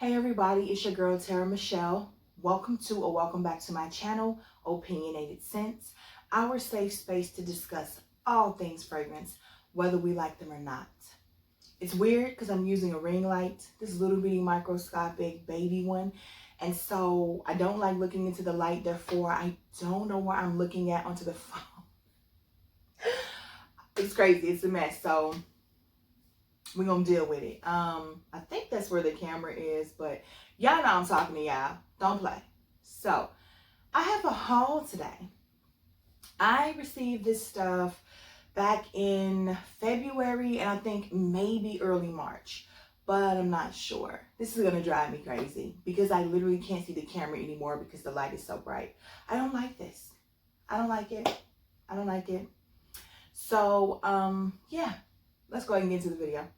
Hey everybody, it's your girl Tara Michelle. Welcome to or welcome back to my channel, Opinionated Scents, our safe space to discuss all things fragrance, whether we like them or not. It's weird because I'm using a ring light, this little bitty microscopic baby one, and so I don't like looking into the light, therefore I don't know what I'm looking at onto the phone. It's crazy, it's a mess, so we're gonna deal with it. I think that's where the camera is, but y'all know I'm talking to y'all. Don't play. So I have a haul today. I received this stuff back in February and I think maybe early March, but I'm not sure. This is gonna drive me crazy because I literally can't see the camera anymore because the light is so bright. I don't like this. I don't like it. I don't like it. So yeah, let's go ahead and get into the video.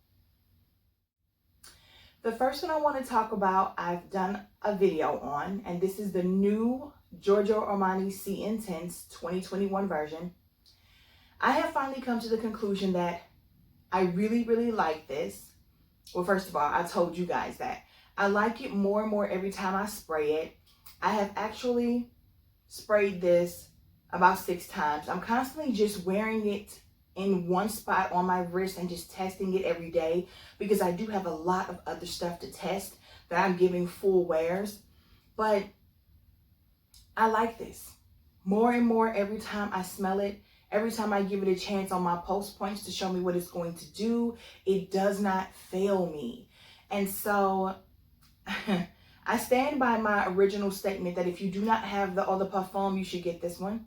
The first one I want to talk about, I've done a video on, and this is the new Giorgio Armani C Intense 2021 version. I have finally come to the conclusion that I really, really like this. Well, first of all, I told you guys that. I like it more and more every time I spray it. I have actually sprayed this about 6 times. I'm constantly just wearing it in one spot on my wrist and just testing it every day because I do have a lot of other stuff to test that I'm giving full wears. But I like this more and more every time I smell it. Every time I give it a chance on my post points to show me what it's going to do, it does not fail me. And so I stand by my original statement that if you do not have the Eau de Parfum, you should get this one.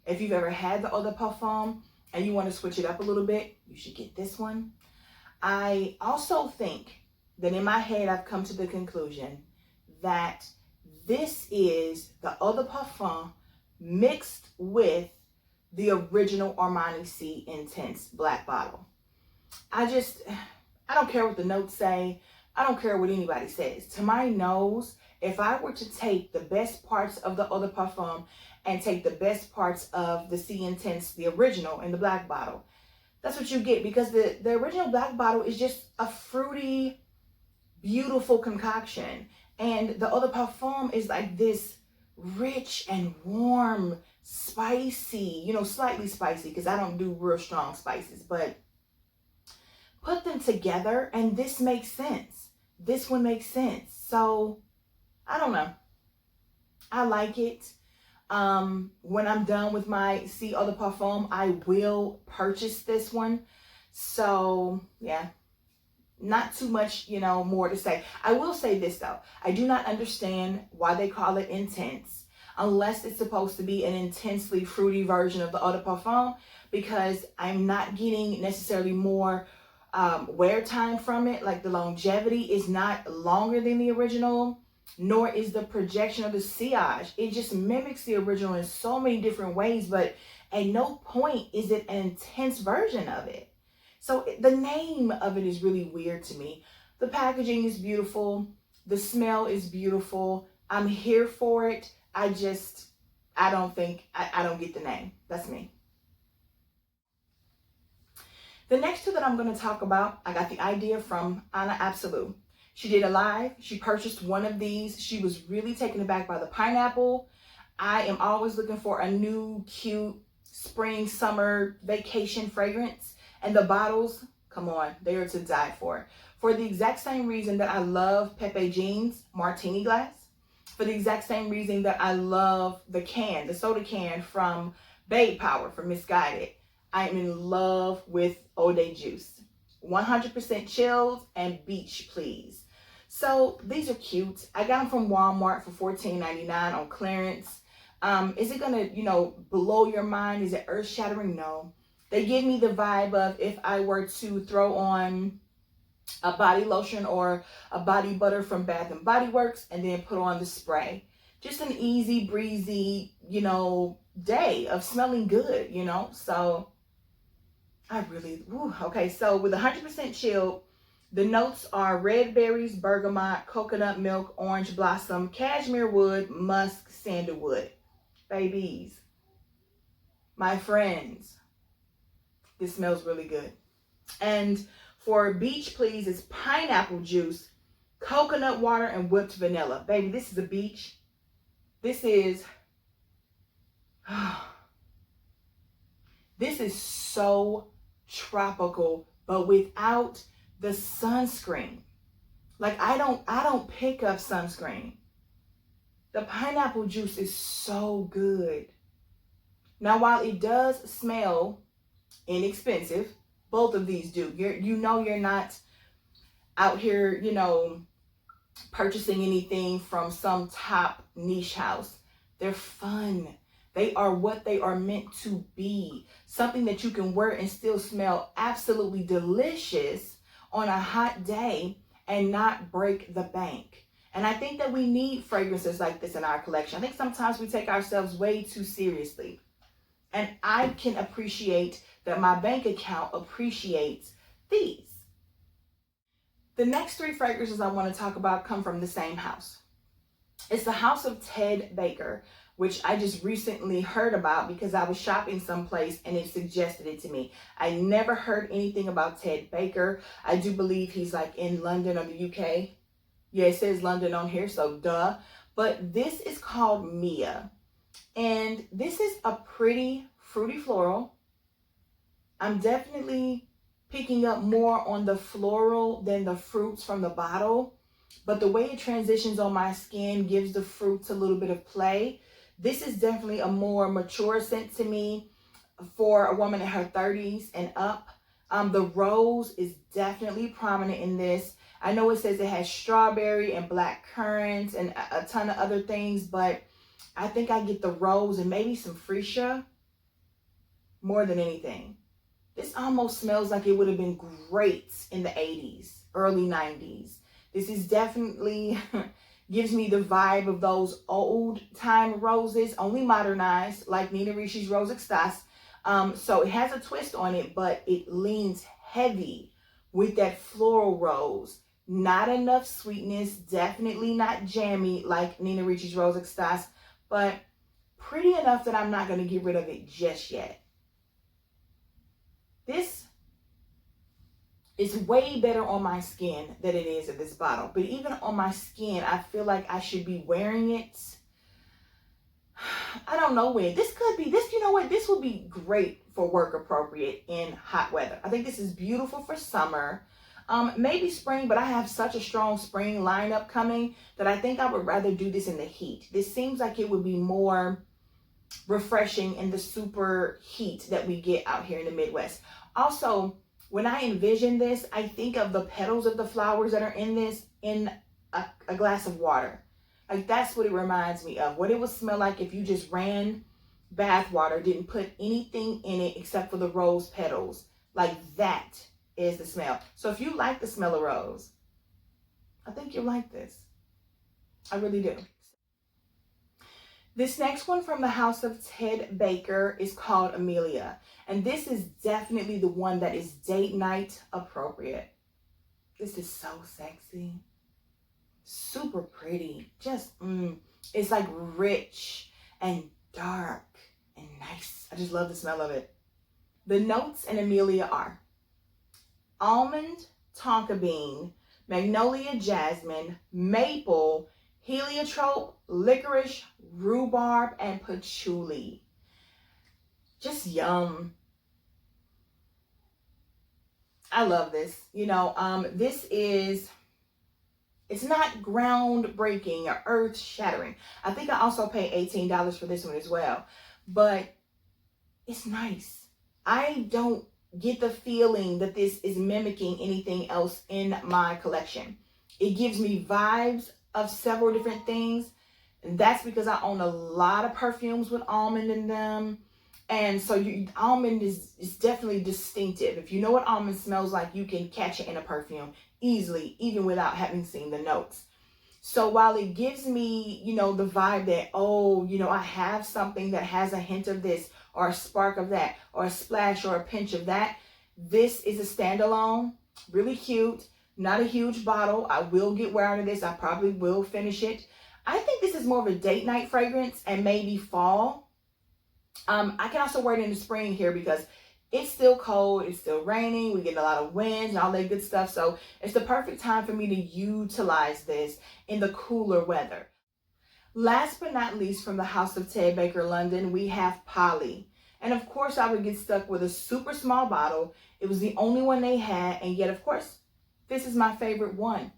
If you've ever had the Eau de Parfum and you want to switch it up a little bit, you should get this one. I also think that in my head, I've come to the conclusion that this is the Eau de Parfum mixed with the original Armani C Intense black bottle. I don't care what the notes say. I don't care what anybody says. To my nose, if I were to take the best parts of the Eau de Parfum and take the best parts of the C Intense, the original in the black bottle, that's what you get, because the original black bottle is just a fruity, beautiful concoction. And the Eau de Parfum is like this rich and warm, spicy, slightly spicy, because I don't do real strong spices, but put them together and this makes sense. This one makes sense. So I don't know. I like it. When I'm done with my C Eau de Parfum, I will purchase this one. So yeah, not too much, more to say. I will say this though. I do not understand why they call it intense unless it's supposed to be an intensely fruity version of the Eau de Parfum, because I'm not getting necessarily more wear time from it. Like the longevity is not longer than the original, nor is the projection of the sillage. It just mimics the original in so many different ways, but at no point is it an intense version of it. So the name of it is really weird to me. The packaging is beautiful. The smell is beautiful. I'm here for it. I don't get the name. That's me. The next two that I'm going to talk about, I got the idea from Anna Absolu. She did a live. She purchased one of these. She was really taken aback by the pineapple. I am always looking for a new, cute spring, summer, vacation fragrance. And the bottles, come on, they are to die for. For the exact same reason that I love Pepe Jean's Martini glass. For the exact same reason that I love the can, the soda can from Babe Power, from Missguided. I am in love with Eau de Juice. 100% chilled and beach, please. So these are cute. I got them from Walmart for $14.99 on clearance. Is it gonna, blow your mind? Is it earth shattering? No. They give me the vibe of if I were to throw on a body lotion or a body butter from Bath and Body Works and then put on the spray. Just an easy breezy, day of smelling good, So I really, okay. So with 100% chilled, the notes are red berries, bergamot, coconut milk, orange blossom, cashmere wood, musk, sandalwood. Babies, my friends, this smells really good. And for beach, please, it's pineapple juice, Coconut water and whipped vanilla. Baby, this is a beach. This is, this is so tropical, but without the sunscreen. Like I don't pick up sunscreen. The pineapple juice is so good. Now, while it does smell inexpensive, both of these do. You're not out here, purchasing anything from some top niche house. They're fun. They are what they are meant to be. Something that you can wear and still smell absolutely delicious on a hot day and not break the bank. And I think that we need fragrances like this in our collection. I think sometimes we take ourselves way too seriously. And I can appreciate that my bank account appreciates these. The next three fragrances I want to talk about come from the same house. It's the house of Ted Baker, which I just recently heard about because I was shopping someplace and it suggested it to me. I never heard anything about Ted Baker. I do believe he's like in London or the UK. Yeah, it says London on here, so duh. But this is called Mia. And this is a pretty fruity floral. I'm definitely picking up more on the floral than the fruits from the bottle. But the way it transitions on my skin gives the fruits a little bit of play. This is definitely a more mature scent to me for a woman in her 30s and up. The rose is definitely prominent in this. I know it says it has strawberry and black currants and a ton of other things, but I think I get the rose and maybe some freesia more than anything. This almost smells like it would have been great in the 80s, early 90s. This is definitely gives me the vibe of those old time roses, only modernized, like Nina Ricci's Rose Extase. So it has a twist on it, but it leans heavy with that floral rose. Not enough sweetness, definitely not jammy like Nina Ricci's Rose Extase, but pretty enough that I'm not going to get rid of it just yet. This is way better on my skin than it is in this bottle. But even on my skin, I feel like I should be wearing it. I don't know when. This could be, you know what? This would be great for work appropriate in hot weather. I think this is beautiful for summer. Maybe spring, but I have such a strong spring lineup coming that I think I would rather do this in the heat. This seems like it would be more refreshing in the super heat that we get out here in the Midwest. Also, when I envision this, I think of the petals of the flowers that are in this in a glass of water. Like that's what it reminds me of. What it would smell like if you just ran bath water, didn't put anything in it except for the rose petals. Like that is the smell. So if you like the smell of rose, I think you'll like this. I really do. This next one from the house of Ted Baker is called Amelia. And this is definitely the one that is date night appropriate. This is so sexy. Super pretty. Just, it's like rich and dark and nice. I just love the smell of it. The notes in Amelia are almond, tonka bean, magnolia jasmine, maple, heliotrope, licorice, rhubarb, and patchouli. Just yum. I love this. This is, it's not groundbreaking or earth shattering. I think I also paid $18 for this one as well, but it's nice. I don't get the feeling that this is mimicking anything else in my collection. It gives me vibes of several different things. And that's because I own a lot of perfumes with almond in them. And so almond is definitely distinctive. If you know what almond smells like, you can catch it in a perfume easily, even without having seen the notes. So while it gives me, the vibe that, I have something that has a hint of this or a spark of that or a splash or a pinch of that, this is a standalone, really cute, not a huge bottle. I will get wear out of this. I probably will finish it. I think this is more of a date night fragrance and maybe fall. I can also wear it in the spring here because it's still cold, it's still raining, we get a lot of winds and all that good stuff. So it's the perfect time for me to utilize this in the cooler weather. Last but not least, from the House of Ted Baker London, we have Polly. And of course, I would get stuck with a super small bottle. It was the only one they had, and yet, of course, this is my favorite one.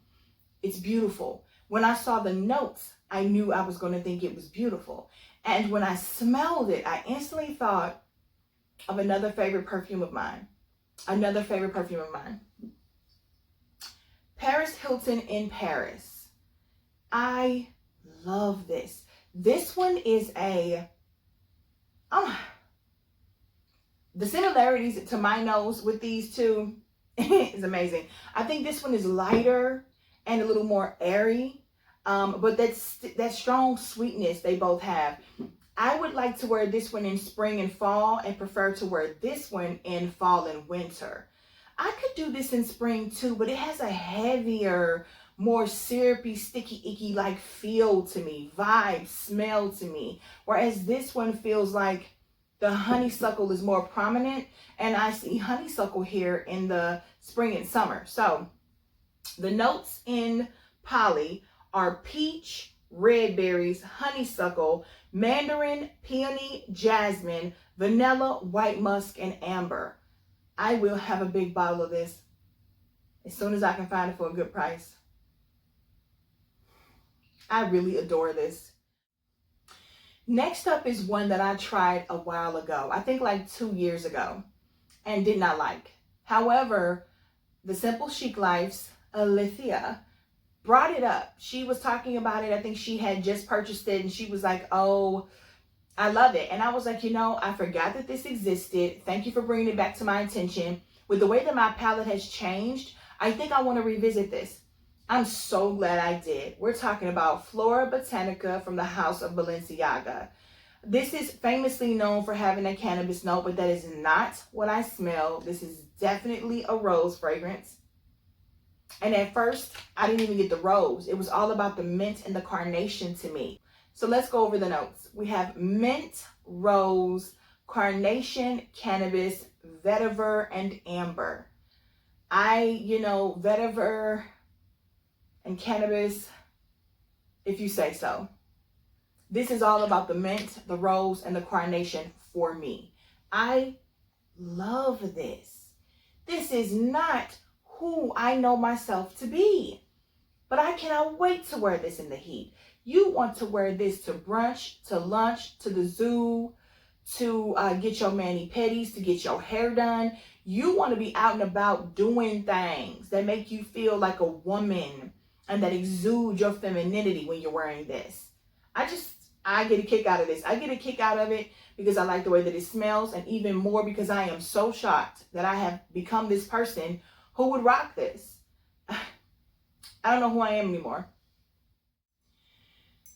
It's beautiful. When I saw the notes, I knew I was going to think it was beautiful. And when I smelled it, I instantly thought of another favorite perfume of mine. Paris Hilton in Paris. I love this. This one is the similarities to my nose with these two is amazing. I think this one is lighter and a little more airy, but that strong sweetness they both have. I would like to wear this one in spring and fall and prefer to wear this one in fall and winter. I could do this in spring too, but it has a heavier, more syrupy, sticky, icky like feel to me, vibe, smell to me. Whereas this one feels like the honeysuckle is more prominent, and I see honeysuckle here in the spring and summer. So the notes in Polly are peach, red berries, honeysuckle, mandarin, peony, jasmine, vanilla, white musk, and amber. I will have a big bottle of this as soon as I can find it for a good price. I really adore this. Next up is one that I tried a while ago, I think like 2 years ago, and did not like. However, the Simple Chic Life's Alethea brought it up. She was talking about it. I think she had just purchased it and she was like, oh, I love it. And I was like, I forgot that this existed. Thank you for bringing it back to my attention. With the way that my palette has changed, I think I want to revisit this. I'm so glad I did. We're talking about Flora Botanica from the House of Balenciaga. This is famously known for having a cannabis note, but that is not what I smell. This is definitely a rose fragrance. And at first, I didn't even get the rose. It was all about the mint and the carnation to me. So let's go over the notes. We have mint, rose, carnation, cannabis, vetiver, and amber. Vetiver and cannabis, if you say so. This is all about the mint, the rose, and the carnation for me. I love this. This is not who I know myself to be, but I cannot wait to wear this in the heat. You want to wear this to brunch, to lunch, to the zoo, to get your mani-pedis, to get your hair done. You want to be out and about doing things that make you feel like a woman and that exude your femininity when you're wearing this. I get a kick out of this. I get a kick out of it because I like the way that it smells, and even more because I am so shocked that I have become this person who would rock this. I don't know who I am anymore.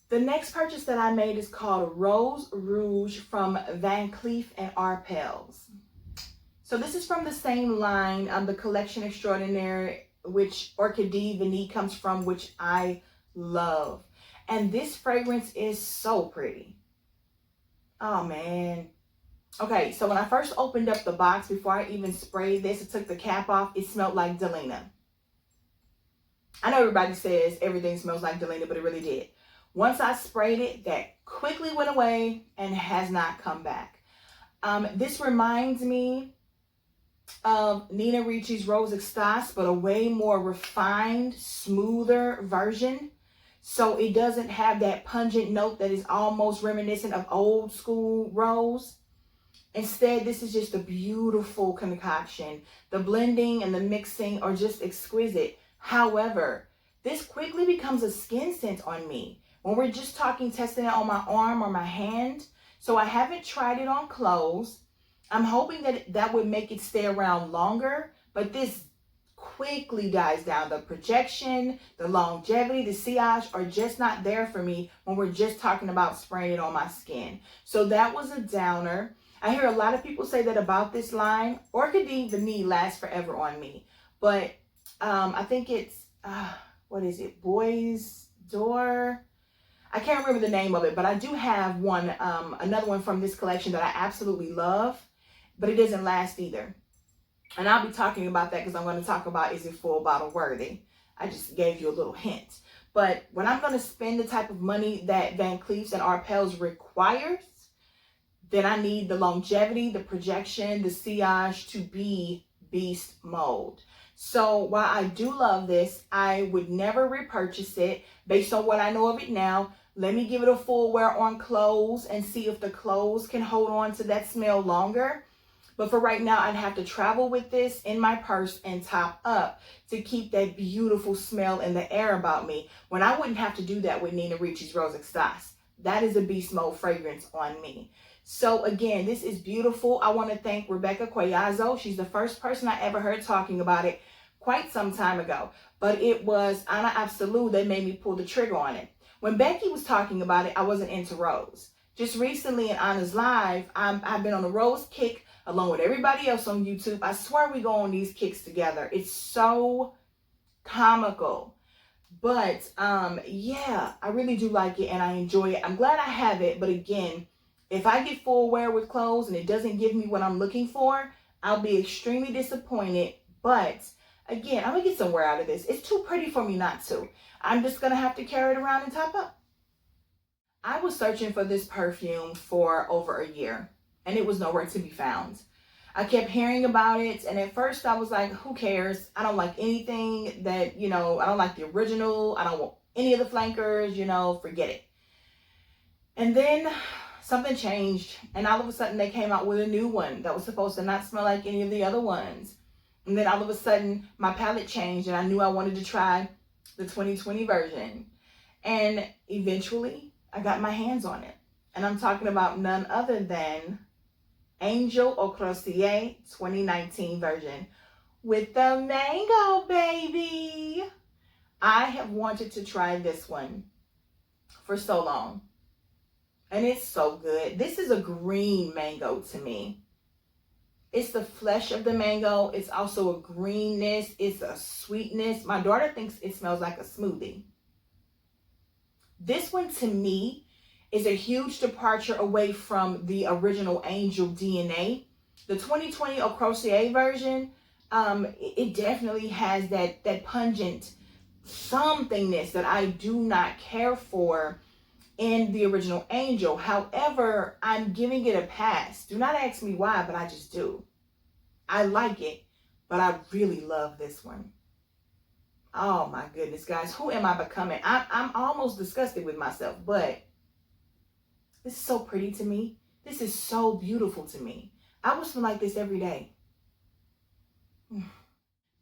The next purchase that I made is called Rose Rouge from Vanclef and Arpels. So this is from the same line, the Collection Extraordinaire, which Orchidée Vanille comes from, which I love. And this fragrance is so pretty. Oh man. Okay, so when I first opened up the box, before I even sprayed this, I took the cap off, it smelled like Delina. I know everybody says everything smells like Delina, but it really did. Once I sprayed it, that quickly went away and has not come back. This reminds me of Nina Ricci's Rose Extase, but a way more refined, smoother version. So it doesn't have that pungent note that is almost reminiscent of old school rose. Instead, this is just a beautiful concoction. The blending and the mixing are just exquisite. However, this quickly becomes a skin scent on me when we're just testing it on my arm or my hand. So I haven't tried it on clothes. I'm hoping that would make it stay around longer, but this quickly dies down. The projection, the longevity, the sillage are just not there for me when we're just talking about spraying it on my skin. So that was a downer. I hear a lot of people say that about this line. Orchidée Vanille lasts forever on me, but I think it's, what is it? Boys Door? I can't remember the name of it, but I do have one, another one from this collection that I absolutely love. but it doesn't last either. And I'll be talking about that because I'm going to talk about, is it full bottle worthy? I just gave you a little hint. But when I'm going to spend the type of money that Vanclef's and Arpels requires, then I need the longevity, the projection, the sillage to be beast mode. So while I do love this, I would never repurchase it based on what I know of it now. Let me give it a full wear on clothes and see if the clothes can hold on to that smell longer. But for right now, I'd have to travel with this in my purse and top up to keep that beautiful smell in the air about me, when I wouldn't have to do that with Nina Ricci's Rose Extase. That is a beast mode fragrance on me. So again, this is beautiful. I want to thank Rebecca Collazo. She's the first person I ever heard talking about it quite some time ago. But it was Anna Absolute that made me pull the trigger on it. When Becky was talking about it, I wasn't into Rose. Just recently in Anna's live, I've been on a Rose kick along with everybody else on YouTube. I swear we go on these kicks together. It's so comical. But yeah, I really do like it and I enjoy it. I'm glad I have it. But again, if I get full wear with clothes and it doesn't give me what I'm looking for, I'll be extremely disappointed. But again, I'm going to get some wear out of this. It's too pretty for me not to. I'm just going to have to carry it around and top up. I was searching for this perfume for over a year and it was nowhere to be found. I kept hearing about it, and at first I was like, who cares? I don't like anything that, I don't like the original. I don't want any of the flankers, forget it. And then something changed, and all of a sudden they came out with a new one that was supposed to not smell like any of the other ones. And then all of a sudden my palette changed and I knew I wanted to try the 2020 version. And eventually I got my hands on it. And I'm talking about none other than Angel Eau Crossiere 2019 version with the mango, baby. I have wanted to try this one for so long. And it's so good. This is a green mango to me. It's the flesh of the mango. It's also a greenness. It's a sweetness. My daughter thinks it smells like a smoothie. This one to me is a huge departure away from the original Angel DNA. The 2020 Eau Crossiere version, it definitely has that pungent somethingness that I do not care for in the original Angel. However, I'm giving it a pass. Do not ask me why, but I just do. I like it, but I really love this one. Oh my goodness, guys, who am I becoming? I'm almost disgusted with myself, but this is so pretty to me. This is so beautiful to me. I would smell like this every day.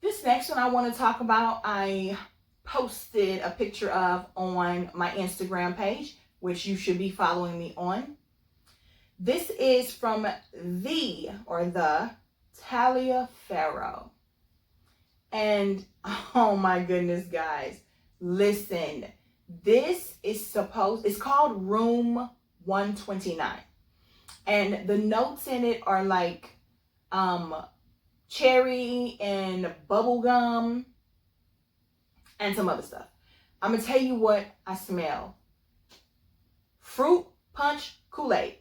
This next one I want to talk about, I posted a picture of on my Instagram page, which you should be following me on. This is from the Taliaferro. And oh my goodness, guys, listen, this is it's called Room 129. And the notes in it are like cherry and bubble gum and some other stuff. I'm gonna tell you what I smell. Fruit punch Kool-Aid.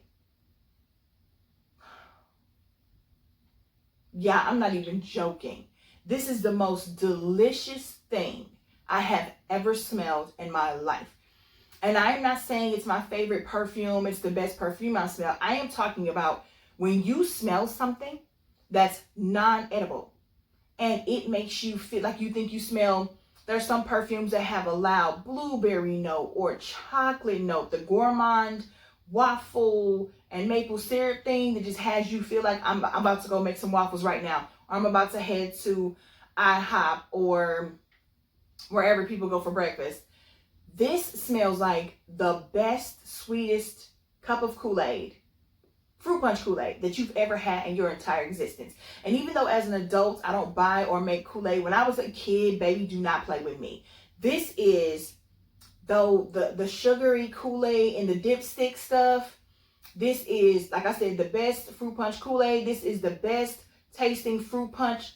Yeah, I'm not even joking. This is the most delicious thing I have ever smelled in my life. And I'm not saying it's my favorite perfume, it's the best perfume I smell. I am talking about when you smell something that's non-edible and it makes you feel like you think you smell. There's some perfumes that have a loud blueberry note or chocolate note, the gourmand waffle and maple syrup thing that just has you feel like I'm about to go make some waffles right now, or I'm about to head to IHOP or wherever people go for breakfast. This smells like the best, sweetest cup of Kool-Aid, fruit punch Kool-Aid, that you've ever had in your entire existence. And even though as an adult, I don't buy or make Kool-Aid, when I was a kid, baby, do not play with me. This is, though, the sugary Kool-Aid and the dipstick stuff. This is, like I said, the best fruit punch Kool-Aid. This is the best tasting fruit punch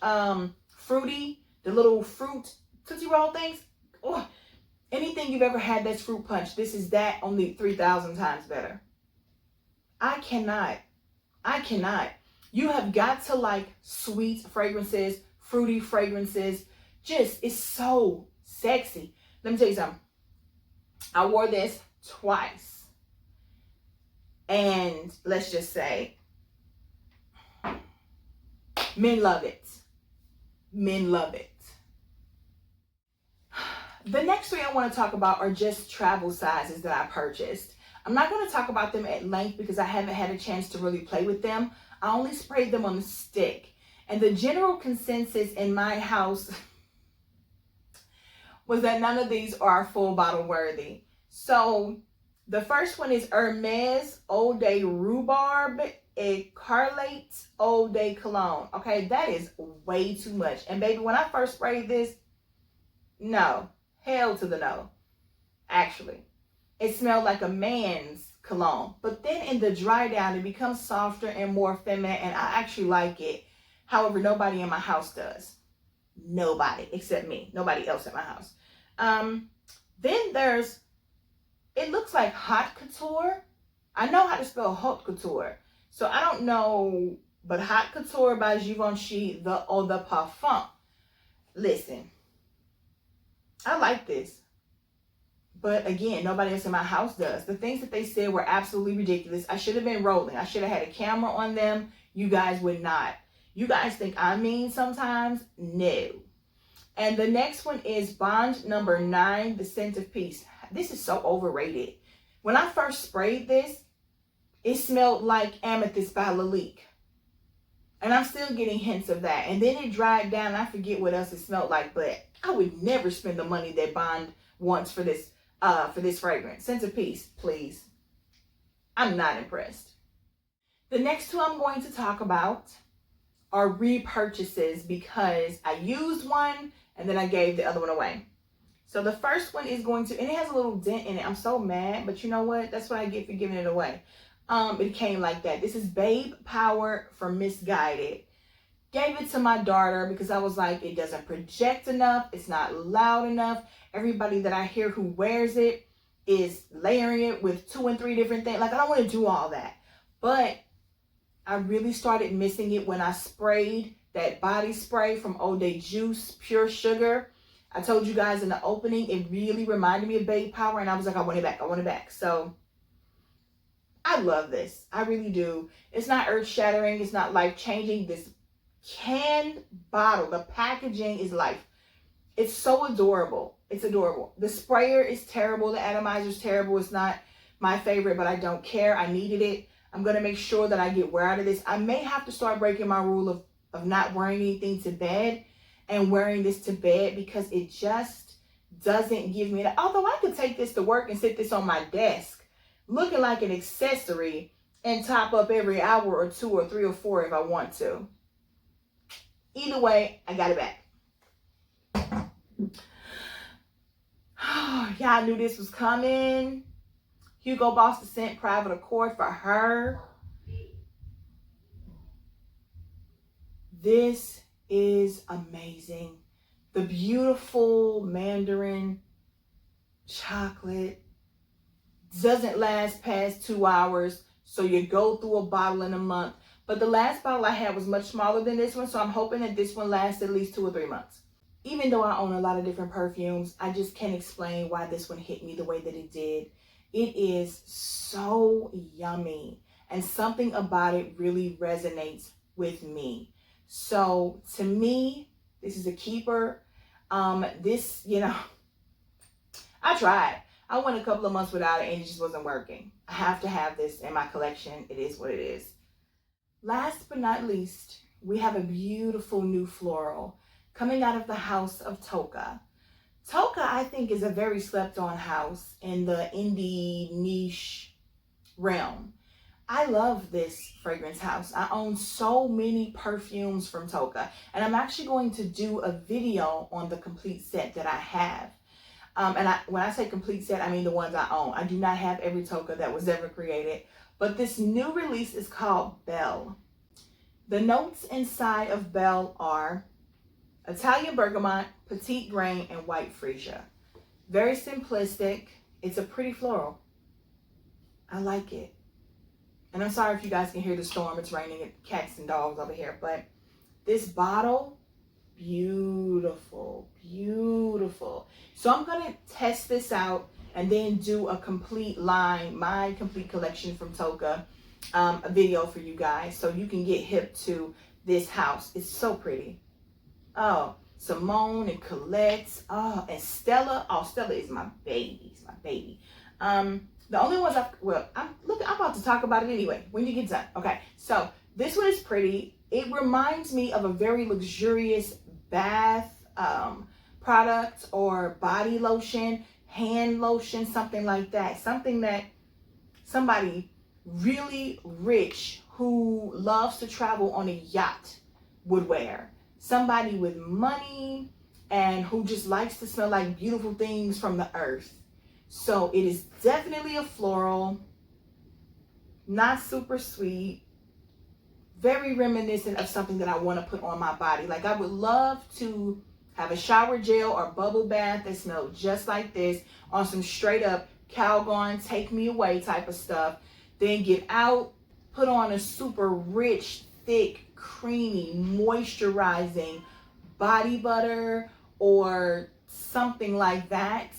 fruity, the little fruit Tootsie Roll things. Oh, anything you've ever had that's fruit punch, this is that only 3,000 times better. I cannot. You have got to like sweet fragrances, fruity fragrances. Just, it's so sexy. Let me tell you something. I wore this twice. And let's just say, men love it. Men love it. The next three I want to talk about are just travel sizes that I purchased. I'm not going to talk about them at length because I haven't had a chance to really play with them. I only sprayed them on the stick. And the general consensus in my house was that none of these are full bottle worthy. So the first one is Hermes Eau de Rhubarab Ecarlate Eau de Cologne. Okay, that is way too much. And baby, when I first sprayed this, no. Hell to the no. Actually, it smelled like a man's cologne. But then in the dry down, it becomes softer and more feminine, and I actually like it. However, nobody in my house does. Nobody except me. Nobody else in my house. Then there's, it looks like Haute Couture. I know how to spell Haute Couture. So I don't know, but Haute Couture by Givenchy, the Eau de Parfum. Listen, I like this. But again, nobody else in my house does. The things that they said were absolutely ridiculous. I should have been rolling. I should have had a camera on them. You guys would not. You guys think I'm mean sometimes? No. And the next one is Bond number 9, the Scent of Peace. This is so overrated. When I first sprayed this, it smelled like Amethyst by Lalique. And I'm still getting hints of that. And then it dried down. I forget what else it smelled like, but I would never spend the money that Bond wants for this fragrance. Scent of Peace, please. I'm not impressed. The next two I'm going to talk about are repurchases because I used one and then I gave the other one away. So the first one is going to, and it has a little dent in it. I'm so mad, but you know what? That's what I get for giving it away. It came like that. This is Babe Power from Missguided. Gave it to my daughter because I was like, it doesn't project enough. It's not loud enough. Everybody that I hear who wears it is layering it with 2 and 3 different things. Like, I don't want to do all that. But I really started missing it when I sprayed that body spray from Eau de Juice, Pure Sugar. I told you guys in the opening, it really reminded me of Babe Power. And I was like, I want it back. I want it back. So I love this. I really do. It's not earth-shattering. It's not life-changing. This canned bottle, the packaging is life. It's so adorable. It's adorable. The sprayer is terrible. The atomizer is terrible. It's not my favorite, but I don't care. I needed it. I'm going to make sure that I get wear out of this. I may have to start breaking my rule of not wearing anything to bed and wearing this to bed because it just doesn't give me that. Although I could take this to work and sit this on my desk looking like an accessory and top up every hour or 2 or 3 or 4 if I want to. Either way, I got it back. Y'all knew this was coming. Hugo bought the scent Private Accord for her. This is amazing. The beautiful mandarin chocolate doesn't last past 2 hours, so you go through a bottle in a month. But the last bottle I had was much smaller than this one, so I'm hoping that this one lasts at least 2 or 3 months. Even though I own a lot of different perfumes, I just can't explain why this one hit me the way that it did. It is so yummy, and something about it really resonates with me. So to me, this is a keeper. This, you know, I tried. I went a couple of months without it and it just wasn't working. I have to have this in my collection. It is what it is. Last but not least, we have a beautiful new floral coming out of the house of Tocca. Tocca, I think, is a very slept on house in the indie niche realm. I love this fragrance house. I own so many perfumes from Tocca, and I'm actually going to do a video on the complete set that I have. When I say complete set, I mean the ones I own. I do not have every Tocca that was ever created, but this new release is called Belle. The notes inside of Belle are Italian bergamot, petite grain, and white freesia. Very simplistic. It's a pretty floral. I like it. And I'm sorry if you guys can hear the storm. It's raining, cats and dogs over here. But this bottle, beautiful, beautiful. So I'm going to test this out and then do a complete line, my complete collection from Tocca, a video for you guys so you can get hip to this house. It's so pretty. Oh, Simone and Colette. Oh, and Stella. Oh, Stella is my baby. It's my baby. The only ones I'm about to talk about it anyway when you get done. Okay, so this one is pretty. It reminds me of a very luxurious bath product or body lotion, hand lotion, something like that. Something that somebody really rich who loves to travel on a yacht would wear. Somebody with money and who just likes to smell like beautiful things from the earth. So it is definitely a floral, not super sweet, very reminiscent of something that I want to put on my body. Like I would love to have a shower gel or bubble bath that smelled just like this on some straight up Calgon, take me away type of stuff. Then get out, put on a super rich, thick, creamy, moisturizing body butter or something like that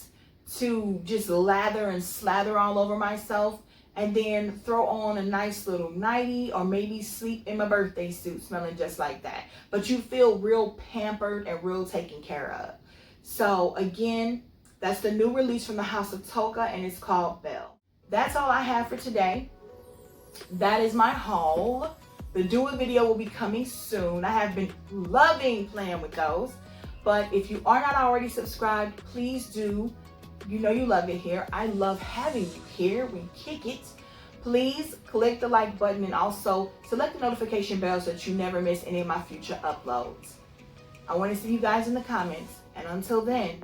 to just lather and slather all over myself, and then throw on a nice little nightie or maybe sleep in my birthday suit smelling just like that. But you feel real pampered and real taken care of. So again, that's the new release from the House of Tocca and it's called Belle. That's all I have for today. That is my haul. The do it video will be coming soon. I have been loving playing with those. But if you are not already subscribed, please do. You know you love it here. I love having you here. We kick it. Please click the like button and also select the notification bell so that you never miss any of my future uploads. I want to see you guys in the comments. And until then,